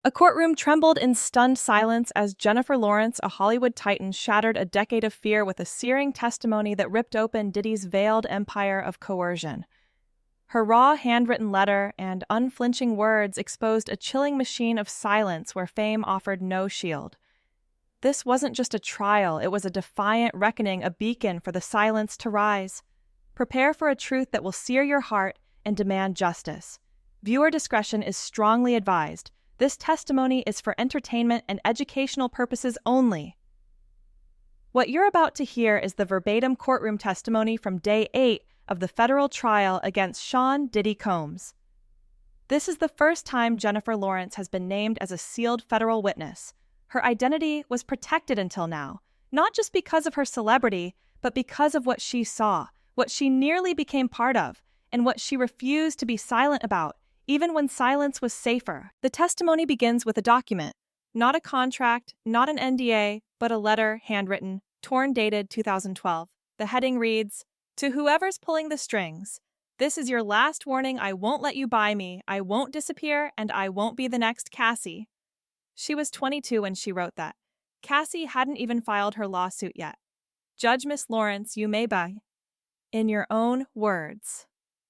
A courtroom trembled in stunned silence as Jennifer Lawrence, a Hollywood titan, shattered a decade of fear with a searing testimony that ripped open Diddy's veiled empire of coercion. Her raw, handwritten letter and unflinching words exposed a chilling machine of silence where fame offered no shield. This wasn't just a trial, it was a defiant reckoning, a beacon for the silence to rise. Prepare for a truth that will sear your heart and demand justice. Viewer discretion is strongly advised. This testimony is for entertainment and educational purposes only. What you're about to hear is the verbatim courtroom testimony from Day 8 of the federal trial against Sean Diddy Combs. This is the first time Jennifer Lawrence has been named as a sealed federal witness. Her identity was protected until now, not just because of her celebrity, but because of what she saw, what she nearly became part of, and what she refused to be silent about, even when silence was safer. The testimony begins with a document, not a contract, not an NDA, but a letter, handwritten, torn, dated 2012. The heading reads, "To whoever's pulling the strings, this is your last warning. I won't let you buy me, I won't disappear, and I won't be the next Cassie." She was 22 when she wrote that. Cassie hadn't even filed her lawsuit yet. Judge Miss Lawrence, you may buy. In your own words.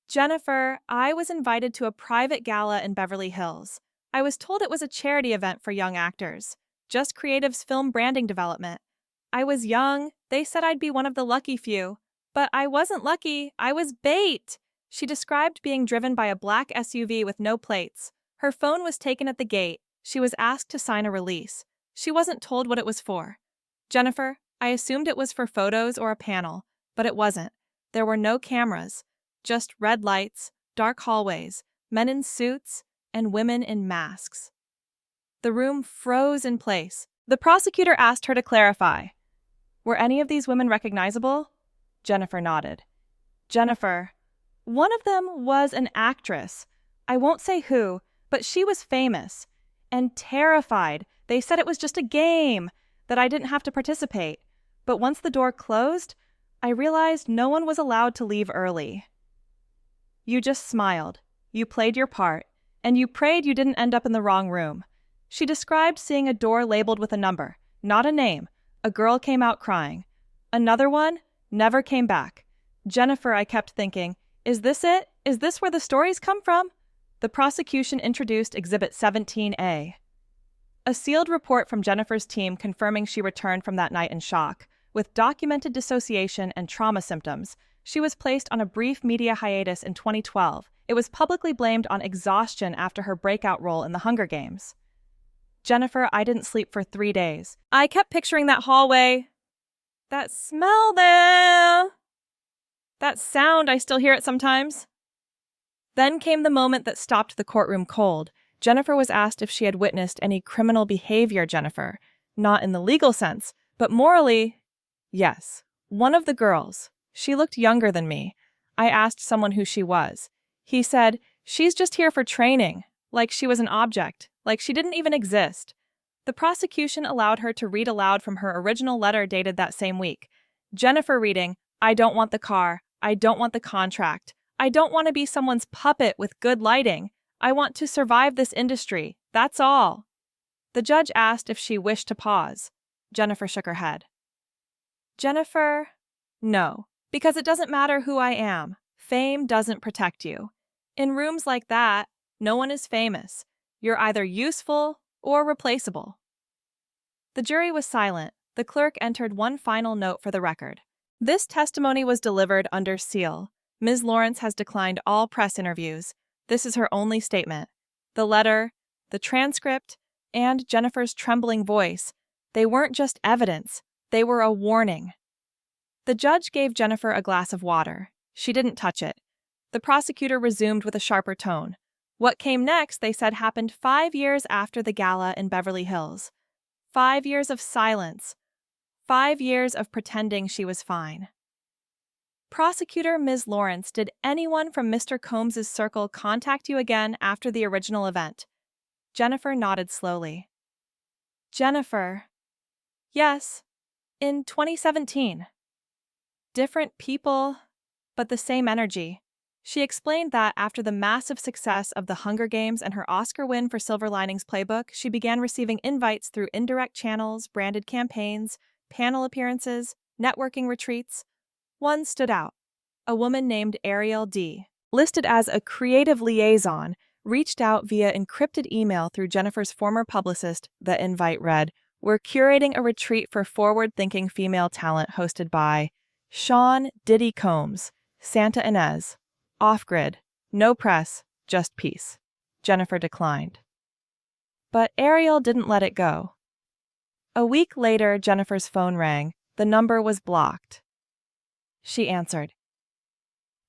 Jennifer, I was invited to a private gala in Beverly Hills. I was told it was a charity event for young actors, just creatives film branding development. I was young, they said I'd be one of the lucky few. But I wasn't lucky, I was bait. She described being driven by a black SUV with no plates. Her phone was taken at the gate. She was asked to sign a release. She wasn't told what it was for. Jennifer, I assumed it was for photos or a panel, but it wasn't. There were no cameras, just red lights, dark hallways, men in suits, and women in masks. The room froze in place. The prosecutor asked her to clarify. Were any of these women recognizable? Jennifer nodded. Jennifer, one of them was an actress. I won't say who, but she was famous. And terrified. They said it was just a game, that I didn't have to participate. But once the door closed, I realized no one was allowed to leave early. You just smiled. You played your part, and you prayed you didn't end up in the wrong room. She described seeing a door labeled with a number, not a name. A girl came out crying. Another one never came back. Jennifer, I kept thinking, is this it? Is this where the stories come from? The prosecution introduced Exhibit 17A. A sealed report from Jennifer's team confirming she returned from that night in shock. With documented dissociation and trauma symptoms, she was placed on a brief media hiatus in 2012. It was publicly blamed on exhaustion after her breakout role in the Hunger Games. Jennifer, I didn't sleep for 3 days. I kept picturing that hallway. That smell there. That sound, I still hear it sometimes. Then came the moment that stopped the courtroom cold. Jennifer was asked if she had witnessed any criminal behavior. Jennifer, not in the legal sense, but morally, yes. One of the girls. She looked younger than me. I asked someone who she was. He said, she's just here for training, like she was an object, like she didn't even exist. The prosecution allowed her to read aloud from her original letter dated that same week. Jennifer reading, I don't want the car, I don't want the contract, I don't want to be someone's puppet with good lighting. I want to survive this industry, that's all. The judge asked if she wished to pause. Jennifer shook her head. Jennifer, no, because it doesn't matter who I am. Fame doesn't protect you. In rooms like that, no one is famous. You're either useful or replaceable. The jury was silent. The clerk entered one final note for the record. This testimony was delivered under seal. Ms. Lawrence has declined all press interviews. This is her only statement. The letter, the transcript, and Jennifer's trembling voice, they weren't just evidence, they were a warning. The judge gave Jennifer a glass of water. She didn't touch it. The prosecutor resumed with a sharper tone. What came next, they said, happened 5 years after the gala in Beverly Hills. 5 years of silence. 5 years of pretending she was fine. Prosecutor Ms. Lawrence, did anyone from Mr. Combs' circle contact you again after the original event? Jennifer nodded slowly. Jennifer. Yes, in 2017. Different people, but the same energy. She explained that after the massive success of The Hunger Games and her Oscar win for Silver Linings Playbook, she began receiving invites through indirect channels, branded campaigns, panel appearances, networking retreats. One stood out. A woman named Ariel D., listed as a creative liaison, reached out via encrypted email through Jennifer's former publicist. The invite read, "We're curating a retreat for forward-thinking female talent hosted by Sean Diddy Combs, Santa Ynez. Off-grid. No press, just peace." Jennifer declined. But Ariel didn't let it go. A week later, Jennifer's phone rang. The number was blocked. She answered.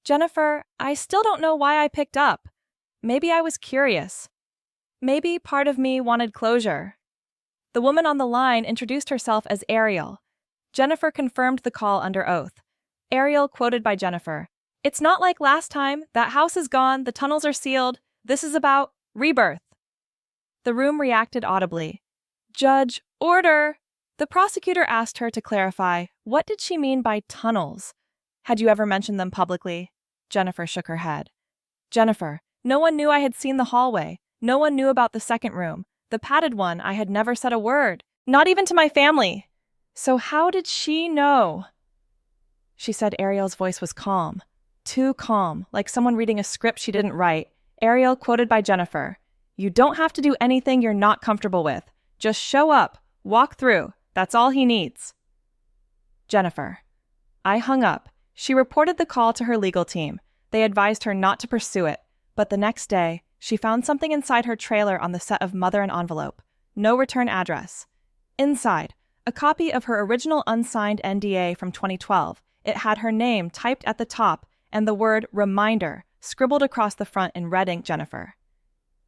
"Jennifer, I still don't know why I picked up. Maybe I was curious. Maybe part of me wanted closure." The woman on the line introduced herself as Ariel. Jennifer confirmed the call under oath. Ariel quoted by Jennifer, "It's not like last time. That house is gone. The tunnels are sealed. This is about rebirth." The room reacted audibly. "Judge, order!" The prosecutor asked her to clarify, what did she mean by tunnels? "Had you ever mentioned them publicly?" Jennifer shook her head. "Jennifer, no one knew I had seen the hallway. No one knew about the second room. The padded one, I had never said a word. Not even to my family. So how did she know?" She said Ariel's voice was calm. Too calm, like someone reading a script she didn't write. Ariel quoted by Jennifer, "You don't have to do anything you're not comfortable with. Just show up, walk through. That's all he needs." Jennifer. I hung up. She reported the call to her legal team. They advised her not to pursue it. But the next day, she found something inside her trailer on the set of Mother and Envelope. No return address. Inside, a copy of her original unsigned NDA from 2012. It had her name typed at the top and the word reminder scribbled across the front in red ink. Jennifer.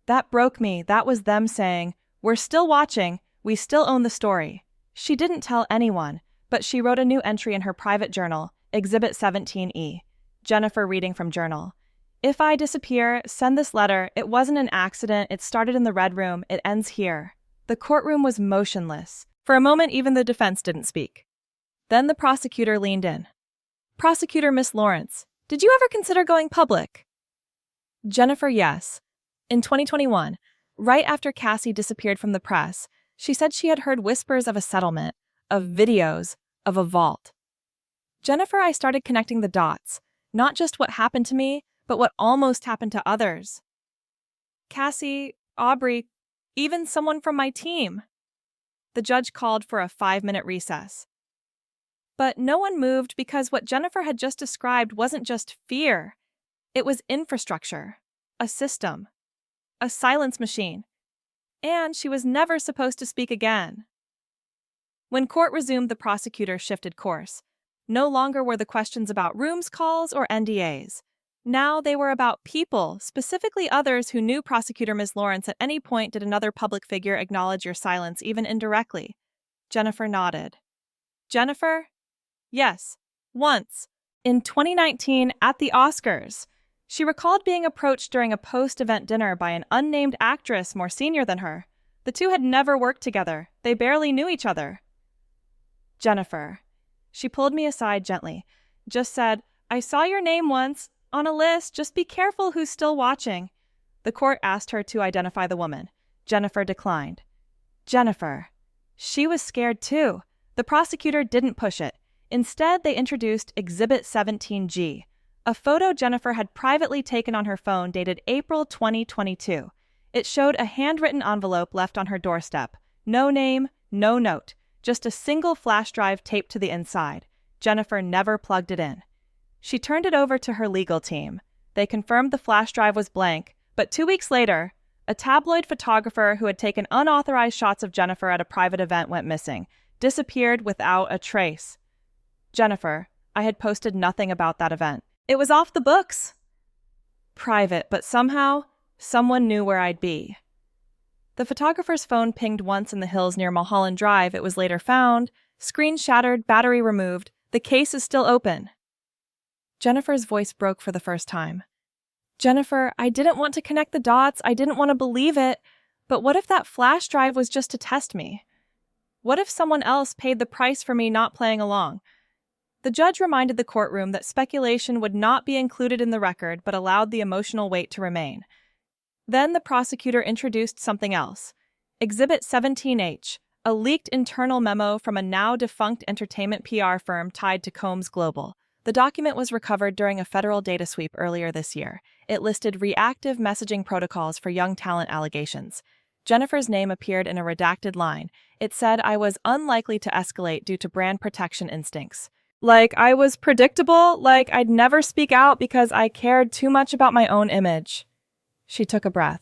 That broke me. That was them saying, "We're still watching. We still own the story." She didn't tell anyone, but she wrote a new entry in her private journal, Exhibit 17E. Jennifer reading from journal. "If I disappear, send this letter. It wasn't an accident. It started in the red room. It ends here." The courtroom was motionless. For a moment, even the defense didn't speak. Then the prosecutor leaned in. "Prosecutor Miss Lawrence, did you ever consider going public?" Jennifer, yes. In 2021, right after Cassie disappeared from the press, she said she had heard whispers of a settlement, of videos, of a vault. Jennifer, I started connecting the dots, not just what happened to me, but what almost happened to others. Cassie, Aubrey, even someone from my team. The judge called for a 5-minute recess. But no one moved because what Jennifer had just described wasn't just fear. It was infrastructure, a system, a silence machine. And she was never supposed to speak again. When court resumed, the prosecutor shifted course. No longer were the questions about rooms calls or NDAs. Now they were about people, specifically others who knew Prosecutor Ms. Lawrence. At any point did another public figure acknowledge your silence, even indirectly? Jennifer nodded. Jennifer? Yes, once. In 2019, at the Oscars. She recalled being approached during a post-event dinner by an unnamed actress more senior than her. The two had never worked together. They barely knew each other. Jennifer. She pulled me aside gently. Just said, "I saw your name once. On a list, just be careful who's still watching." The court asked her to identify the woman. Jennifer declined. Jennifer. She was scared too. The prosecutor didn't push it. Instead, they introduced Exhibit 17G, a photo Jennifer had privately taken on her phone dated April 2022. It showed a handwritten envelope left on her doorstep. No name, no note, just a single flash drive taped to the inside. Jennifer never plugged it in. She turned it over to her legal team. They confirmed the flash drive was blank, but 2 weeks later, a tabloid photographer who had taken unauthorized shots of Jennifer at a private event went missing, disappeared without a trace. Jennifer, I had posted nothing about that event. It was off the books. Private, but somehow, someone knew where I'd be. The photographer's phone pinged once in the hills near Mulholland Drive. It was later found. Screen shattered, battery removed. The case is still open. Jennifer's voice broke for the first time. Jennifer, I didn't want to connect the dots. I didn't want to believe it. But what if that flash drive was just to test me? What if someone else paid the price for me not playing along? The judge reminded the courtroom that speculation would not be included in the record but allowed the emotional weight to remain. Then the prosecutor introduced something else. Exhibit 17H, a leaked internal memo from a now-defunct entertainment PR firm tied to Combs Global. The document was recovered during a federal data sweep earlier this year. It listed reactive messaging protocols for young talent allegations. Jennifer's name appeared in a redacted line. It said I was unlikely to escalate due to brand protection instincts. Like I was predictable, like I'd never speak out because I cared too much about my own image. She took a breath.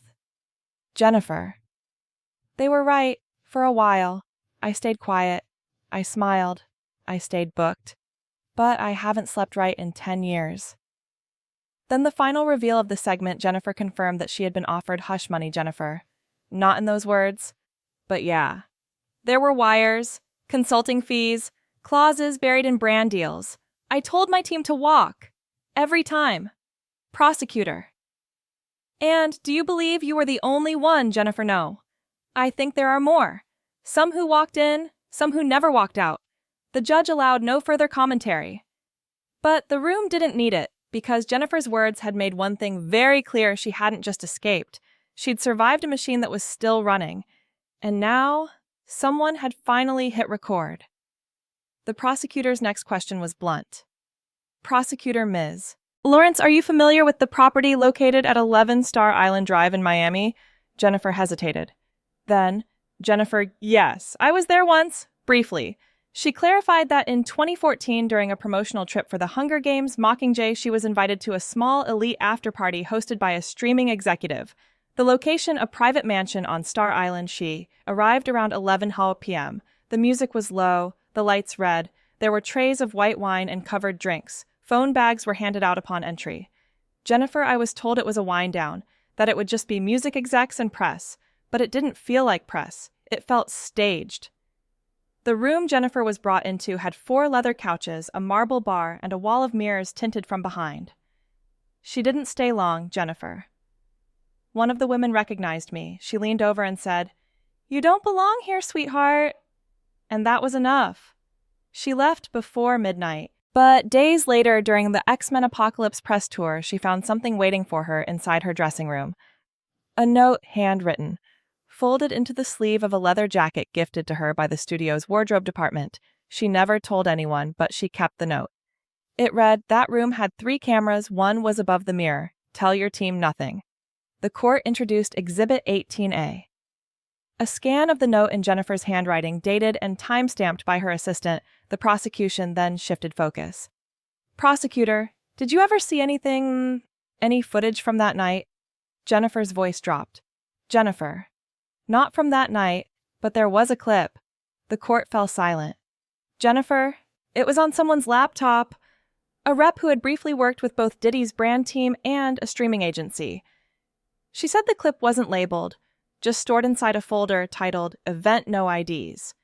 Jennifer. They were right, for a while. I stayed quiet. I smiled. I stayed booked. But I haven't slept right in 10 years. Then the final reveal of the segment, Jennifer confirmed that she had been offered hush money. Jennifer. Not in those words, but yeah. There were wires, consulting fees, clauses buried in brand deals. I told my team to walk. Every time. Prosecutor. And do you believe you were the only one, Jennifer? No. I think there are more. Some who walked in, some who never walked out. The judge allowed no further commentary. But the room didn't need it, because Jennifer's words had made one thing very clear: she hadn't just escaped. She'd survived a machine that was still running. And now, someone had finally hit record. The prosecutor's next question was blunt. Prosecutor Ms. Lawrence, are you familiar with the property located at 11 Star Island Drive in Miami? Jennifer hesitated. Then, Jennifer, yes, I was there once, briefly. She clarified that in 2014, during a promotional trip for the Hunger Games Mockingjay, she was invited to a small elite after-party hosted by a streaming executive. The location, a private mansion on Star Island. She arrived around 11 p.m. The music was low, the lights red, there were trays of white wine and covered drinks. Phone bags were handed out upon entry. Jennifer, I was told it was a wind-down, that it would just be music execs and press, but it didn't feel like press. It felt staged. The room Jennifer was brought into had 4 leather couches, a marble bar, and a wall of mirrors tinted from behind. She didn't stay long, Jennifer. One of the women recognized me. She leaned over and said, "You don't belong here, sweetheart." And that was enough. She left before midnight. But days later, during the X-Men Apocalypse press tour, she found something waiting for her inside her dressing room. A note, handwritten, folded into the sleeve of a leather jacket gifted to her by the studio's wardrobe department. She never told anyone, but she kept the note. It read, "That room had 3 cameras, one was above the mirror. Tell your team nothing." The court introduced Exhibit 18A. A scan of the note in Jennifer's handwriting, dated and time-stamped by her assistant. The prosecution then shifted focus. Prosecutor, did you ever see any footage from that night? Jennifer's voice dropped. Jennifer. Not from that night, but there was a clip. The court fell silent. Jennifer, it was on someone's laptop. A rep who had briefly worked with both Diddy's brand team and a streaming agency. She said the clip wasn't labeled, just stored inside a folder titled Event No IDs.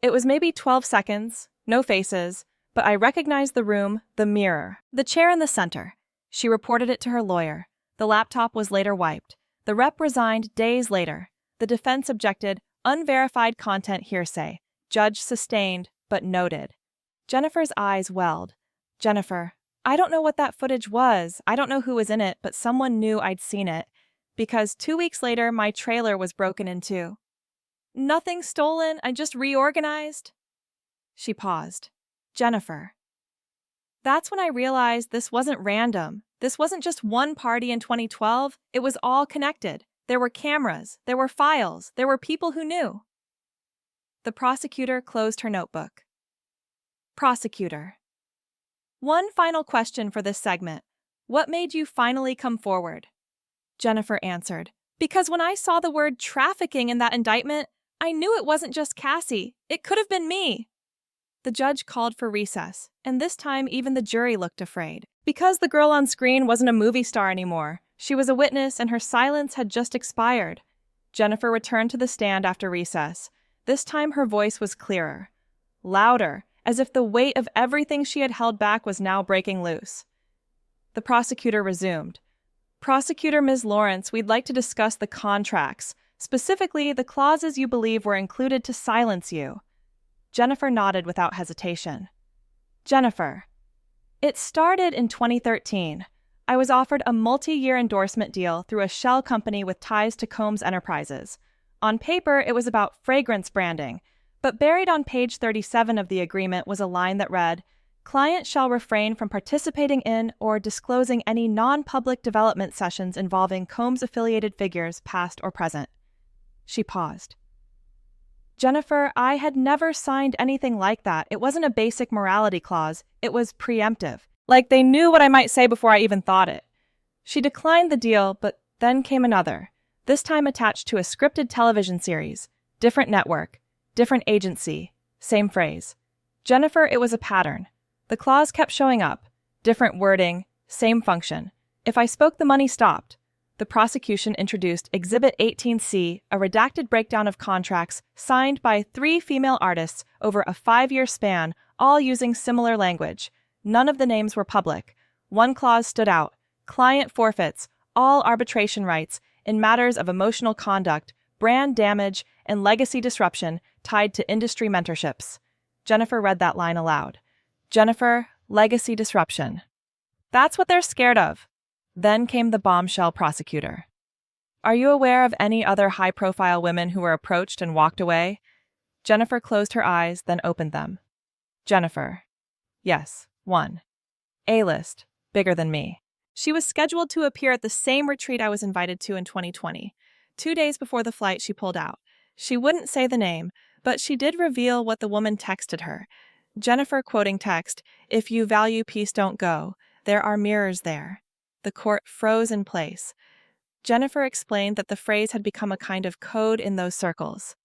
It was maybe 12 seconds, no faces, but I recognized the room, the mirror, the chair in the center. She reported it to her lawyer. The laptop was later wiped. The rep resigned days later. The defense objected, unverified content hearsay. Judge sustained, but noted. Jennifer's eyes welled. Jennifer, I don't know what that footage was. I don't know who was in it, but someone knew I'd seen it. Because 2 weeks later, my trailer was broken into. Nothing stolen, I just reorganized. She paused. Jennifer. That's when I realized this wasn't random. This wasn't just one party in 2012. It was all connected. There were cameras, there were files, there were people who knew. The prosecutor closed her notebook. Prosecutor. One final question for this segment. What made you finally come forward? Jennifer answered, because when I saw the word trafficking in that indictment, I knew it wasn't just Cassie. It could have been me. The judge called for recess, and this time even the jury looked afraid. Because the girl on screen wasn't a movie star anymore. She was a witness, and her silence had just expired. Jennifer returned to the stand after recess. This time her voice was clearer, louder, as if the weight of everything she had held back was now breaking loose. The prosecutor resumed. Prosecutor Ms. Lawrence, we'd like to discuss the contracts, specifically the clauses you believe were included to silence you. Jennifer nodded without hesitation. Jennifer. It started in 2013. I was offered a multi-year endorsement deal through a shell company with ties to Combs Enterprises. On paper, it was about fragrance branding, but buried on page 37 of the agreement was a line that read, "Client shall refrain from participating in or disclosing any non-public development sessions involving Combs-affiliated figures, past or present." She paused. Jennifer, I had never signed anything like that. It wasn't a basic morality clause. It was preemptive. Like they knew what I might say before I even thought it. She declined the deal, but then came another, this time attached to a scripted television series. Different network, different agency, same phrase. Jennifer, it was a pattern. The clause kept showing up. Different wording, same function. If I spoke, the money stopped. The prosecution introduced Exhibit 18C, a redacted breakdown of contracts signed by 3 female artists over a 5-year span, all using similar language. None of the names were public. One clause stood out. Client forfeits all arbitration rights in matters of emotional conduct, brand damage, and legacy disruption tied to industry mentorships. Jennifer read that line aloud. Jennifer, legacy disruption. That's what they're scared of. Then came the bombshell prosecutor. Are you aware of any other high-profile women who were approached and walked away? Jennifer closed her eyes, then opened them. Jennifer. Yes, one. A-list, bigger than me. She was scheduled to appear at the same retreat I was invited to in 2020. 2 days before the flight, she pulled out. She wouldn't say the name, but she did reveal what the woman texted her. Jennifer, quoting text, "If you value peace, don't go. There are mirrors there." The court froze in place. Jennifer explained that the phrase had become a kind of code in those circles.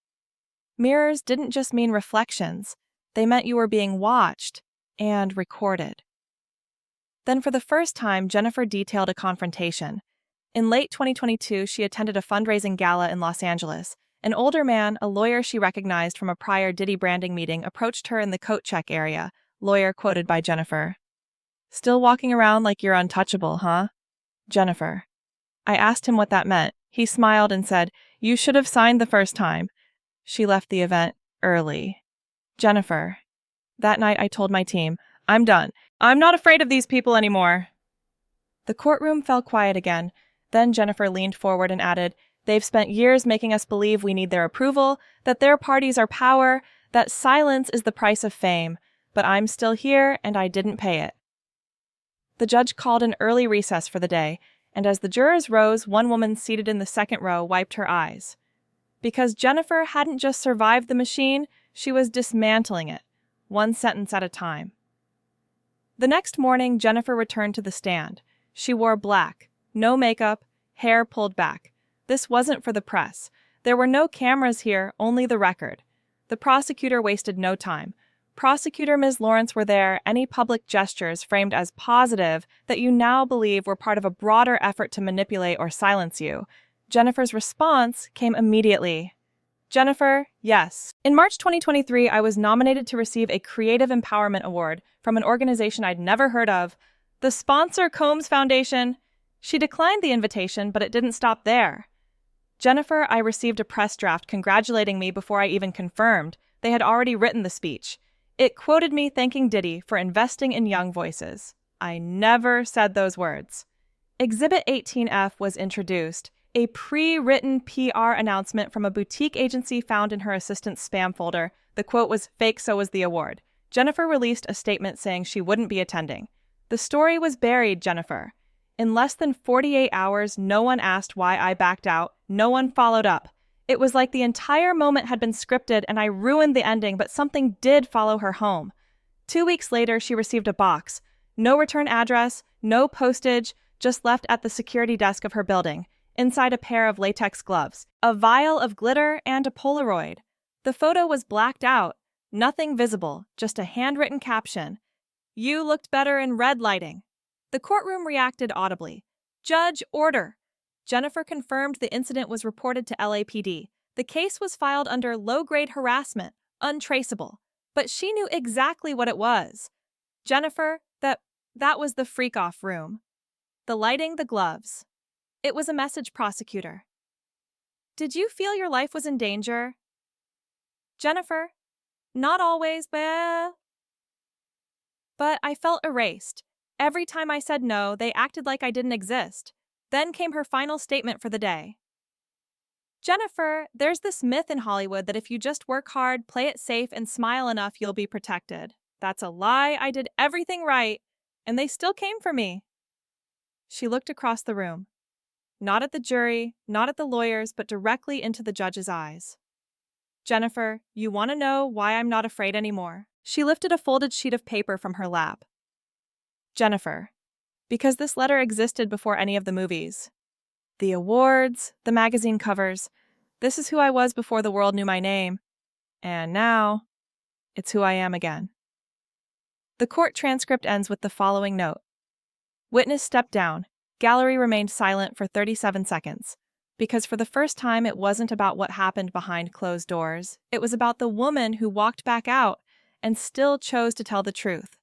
Mirrors didn't just mean reflections. They meant you were being watched and recorded. Then for the first time, Jennifer detailed a confrontation. In late 2022, she attended a fundraising gala in Los Angeles. An older man, a lawyer she recognized from a prior Diddy branding meeting, approached her in the coat check area. Lawyer quoted by Jennifer. "Still walking around like you're untouchable, huh?" Jennifer. I asked him what that meant. He smiled and said, "You should have signed the first time." She left the event early. Jennifer. That night I told my team, "I'm done. I'm not afraid of these people anymore." The courtroom fell quiet again. Then Jennifer leaned forward and added, "They've spent years making us believe we need their approval, that their parties are power, that silence is the price of fame. But I'm still here and I didn't pay it." The judge called an early recess for the day, and as the jurors rose, one woman seated in the second row wiped her eyes. Because Jennifer hadn't just survived the machine, she was dismantling it, one sentence at a time. The next morning, Jennifer returned to the stand. She wore black, no makeup, hair pulled back. This wasn't for the press. There were no cameras here, only the record. The prosecutor wasted no time. Prosecutor Ms. Lawrence were there, any public gestures framed as positive that you now believe were part of a broader effort to manipulate or silence you. Jennifer's response came immediately. Jennifer, yes. In March 2023, I was nominated to receive a Creative Empowerment Award from an organization I'd never heard of, the sponsor Combs Foundation. She declined the invitation, but it didn't stop there. Jennifer, I received a press draft congratulating me before I even confirmed. They had already written the speech. It quoted me thanking Diddy for investing in young voices. I never said those words. Exhibit 18F was introduced, a pre-written PR announcement from a boutique agency found in her assistant's spam folder. The quote was, "Fake, so was the award." Jennifer released a statement saying she wouldn't be attending. The story was buried, Jennifer. In less than 48 hours, no one asked why I backed out. No one followed up. It was like the entire moment had been scripted and I ruined the ending, but something did follow her home. 2 weeks later, she received a box. No return address, no postage, just left at the security desk of her building. Inside a pair of latex gloves, a vial of glitter, and a Polaroid. The photo was blacked out. Nothing visible, just a handwritten caption. "You looked better in red lighting." The courtroom reacted audibly. "Judge, order." Jennifer confirmed the incident was reported to LAPD. The case was filed under low-grade harassment, untraceable. But she knew exactly what it was. Jennifer, that was the freak-off room. The lighting, the gloves. It was a message, prosecutor. Did you feel your life was in danger? Jennifer, not always, but But I felt erased. Every time I said no, they acted like I didn't exist. Then came her final statement for the day. Jennifer, there's this myth in Hollywood that if you just work hard, play it safe, and smile enough, you'll be protected. That's a lie. I did everything right, and they still came for me. She looked across the room. Not at the jury, not at the lawyers, but directly into the judge's eyes. Jennifer, you want to know why I'm not afraid anymore? She lifted a folded sheet of paper from her lap. Jennifer, because this letter existed before any of the movies. The awards, the magazine covers. This is who I was before the world knew my name. And now, it's who I am again. The court transcript ends with the following note. Witness stepped down. Gallery remained silent for 37 seconds. Because for the first time, it wasn't about what happened behind closed doors. It was about the woman who walked back out and still chose to tell the truth.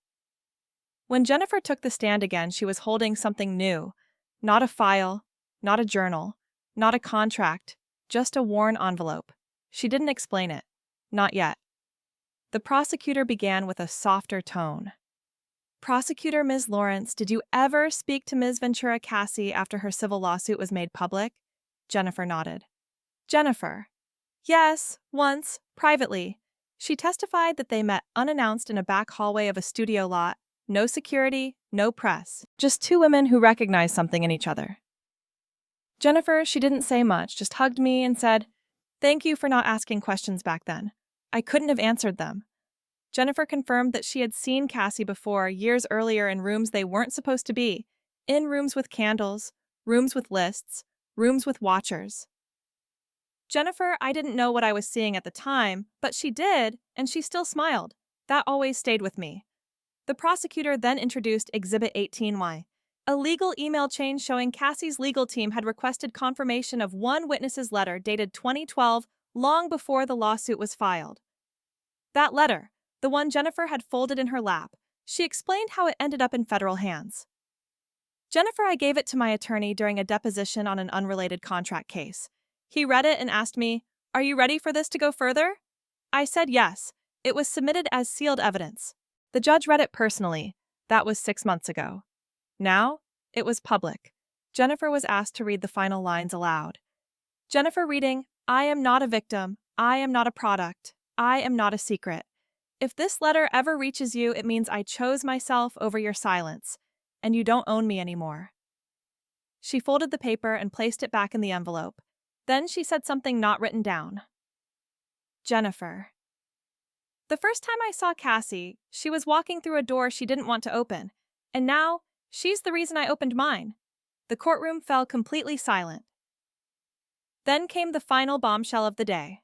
When Jennifer took the stand again, she was holding something new. Not a file, not a journal, not a contract, just a worn envelope. She didn't explain it. Not yet. The prosecutor began with a softer tone. Prosecutor Ms. Lawrence, did you ever speak to Ms. Ventura Cassie after her civil lawsuit was made public? Jennifer nodded. Jennifer. Yes, once, privately. She testified that they met unannounced in a back hallway of a studio lot. No security, no press. Just two women who recognized something in each other. Jennifer, she didn't say much, just hugged me and said, "Thank you for not asking questions back then. I couldn't have answered them." Jennifer confirmed that she had seen Cassie before, years earlier, in rooms they weren't supposed to be. In rooms with candles, rooms with lists, rooms with watchers. Jennifer, I didn't know what I was seeing at the time, but she did, and she still smiled. That always stayed with me. The prosecutor then introduced Exhibit 18Y, a legal email chain showing Cassie's legal team had requested confirmation of one witness's letter dated 2012, long before the lawsuit was filed. That letter, the one Jennifer had folded in her lap, she explained how it ended up in federal hands. Jennifer, I gave it to my attorney during a deposition on an unrelated contract case. He read it and asked me, "Are you ready for this to go further?" I said yes. It was submitted as sealed evidence. The judge read it personally. That was 6 months ago. Now, it was public. Jennifer was asked to read the final lines aloud. Jennifer reading, "I am not a victim. I am not a product. I am not a secret. If this letter ever reaches you, it means I chose myself over your silence, and you don't own me anymore." She folded the paper and placed it back in the envelope. Then she said something not written down. Jennifer. The first time I saw Cassie, she was walking through a door she didn't want to open, and now, she's the reason I opened mine. The courtroom fell completely silent. Then came the final bombshell of the day.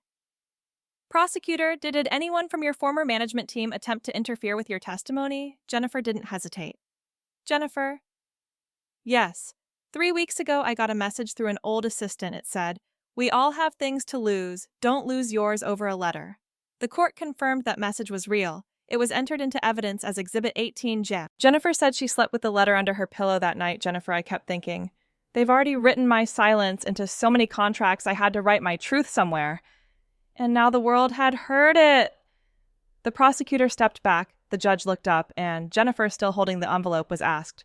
Prosecutor, did anyone from your former management team attempt to interfere with your testimony? Jennifer didn't hesitate. Jennifer. Yes. 3 weeks ago, I got a message through an old assistant. It said, "We all have things to lose. Don't lose yours over a letter." The court confirmed that message was real. It was entered into evidence as Exhibit 18J. Jennifer said she slept with the letter under her pillow that night. Jennifer, I kept thinking, they've already written my silence into so many contracts I had to write my truth somewhere. And now the world had heard it. The prosecutor stepped back, the judge looked up, and Jennifer, still holding the envelope, was asked,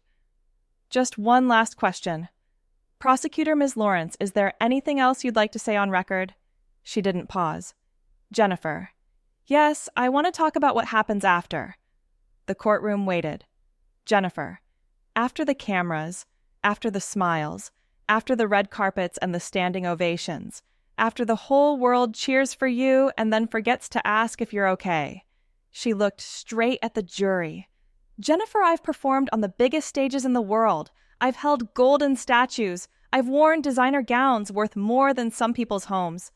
"Just one last question. Prosecutor Ms. Lawrence, is there anything else you'd like to say on record?" She didn't pause. Jennifer. Yes, I want to talk about what happens after. The courtroom waited. Jennifer. After the cameras, after the smiles, after the red carpets and the standing ovations, after the whole world cheers for you and then forgets to ask if you're okay. She looked straight at the jury. Jennifer, I've performed on the biggest stages in the world. I've held golden statues. I've worn designer gowns worth more than some people's homes.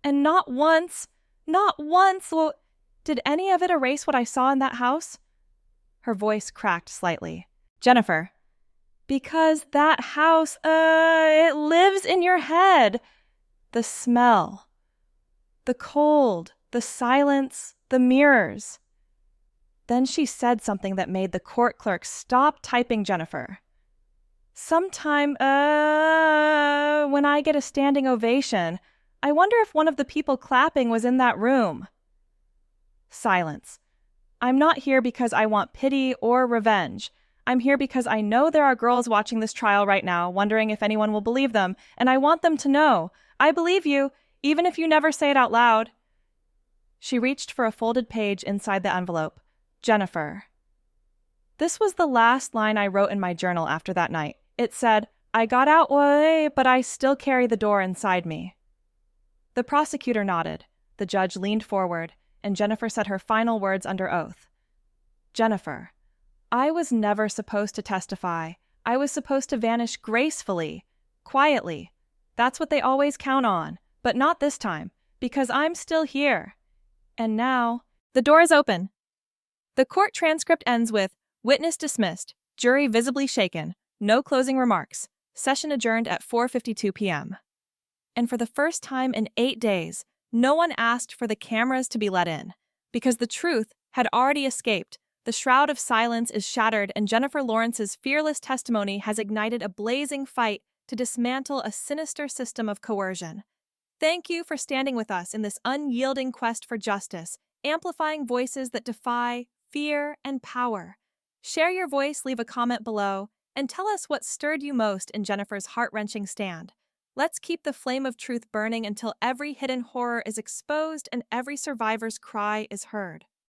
And not once, well, did any of it erase what I saw in that house? Her voice cracked slightly. Jennifer, because that house, it lives in your head. The smell, the cold, the silence, the mirrors. Then she said something that made the court clerk stop typing. Jennifer. Sometime, when I get a standing ovation, I wonder if one of the people clapping was in that room. Silence. I'm not here because I want pity or revenge. I'm here because I know there are girls watching this trial right now, wondering if anyone will believe them, and I want them to know. I believe you, even if you never say it out loud. She reached for a folded page inside the envelope. Jennifer. This was the last line I wrote in my journal after that night. It said, I got out way, but I still carry the door inside me. The prosecutor nodded. The judge leaned forward, and Jennifer said her final words under oath. Jennifer, I was never supposed to testify. I was supposed to vanish gracefully, quietly. That's what they always count on, but not this time, because I'm still here. And now, the door is open. The court transcript ends with, witness dismissed, jury visibly shaken, no closing remarks, session adjourned at 4:52 p.m. And for the first time in 8 days, no one asked for the cameras to be let in, because the truth had already escaped. The shroud of silence is shattered, and Jennifer Lawrence's fearless testimony has ignited a blazing fight to dismantle a sinister system of coercion. Thank you for standing with us in this unyielding quest for justice, amplifying voices that defy fear and power. Share your voice, leave a comment below, and tell us what stirred you most in Jennifer's heart-wrenching stand. Let's keep the flame of truth burning until every hidden horror is exposed and every survivor's cry is heard.